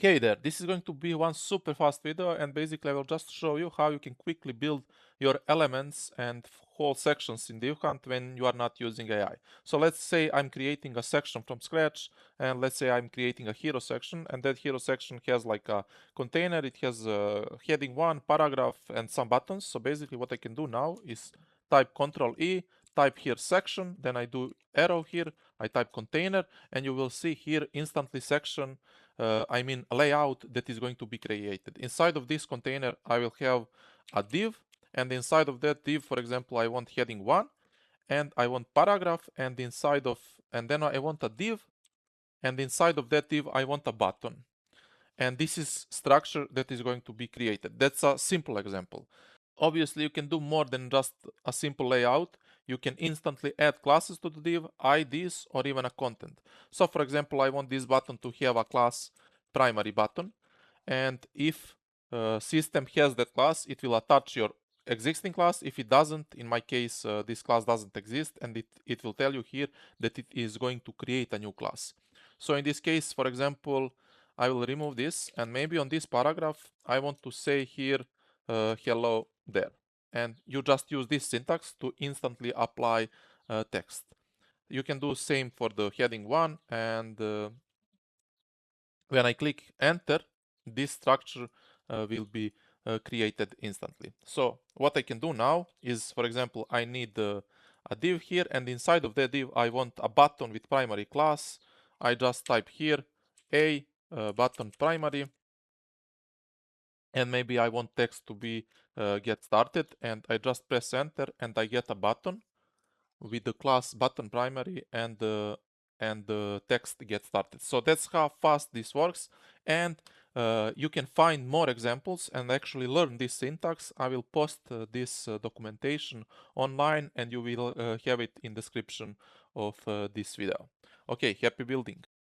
Hey there, this is going to be one super fast video, and basically I will just show you how you can quickly build your elements and whole sections in Div Hunt when you are not using AI. So let's say I'm creating a section from scratch, and let's say I'm creating a hero section, and that hero section has like a container, it has a heading 1, paragraph, and some buttons. So basically what I can do now is type Ctrl E, type here section, then I do arrow here, I type container, and you will see here instantly section, a layout that is going to be created. Inside of this container, I will have a div, and inside of that div, for example, I want heading 1, and I want paragraph, and then I want a div, and inside of that div, I want a button. And this is structure that is going to be created. That's a simple example. Obviously, you can do more than just a simple layout. You can instantly add classes to the div, IDs, or even a content. So for example, I want this button to have a class primary button. And if system has that class, it will attach your existing class. If it doesn't, in my case, this class doesn't exist, and it will tell you here that it is going to create a new class. So in this case, for example, I will remove this, and maybe on this paragraph, I want to say here, hello there. And you just use this syntax to instantly apply text. You can do same for the heading 1, and when I click enter, this structure will be created instantly. So what I can do now is, for example, I need a div here, and inside of that div I want a button with primary class. I just type here a button primary, and maybe I want text to be get started, and I just press enter, and I get a button with the class button primary, and the text gets started. So that's how fast this works, and you can find more examples and actually learn this syntax. I will post this documentation online, and you will have it in description of this video. Okay, happy building.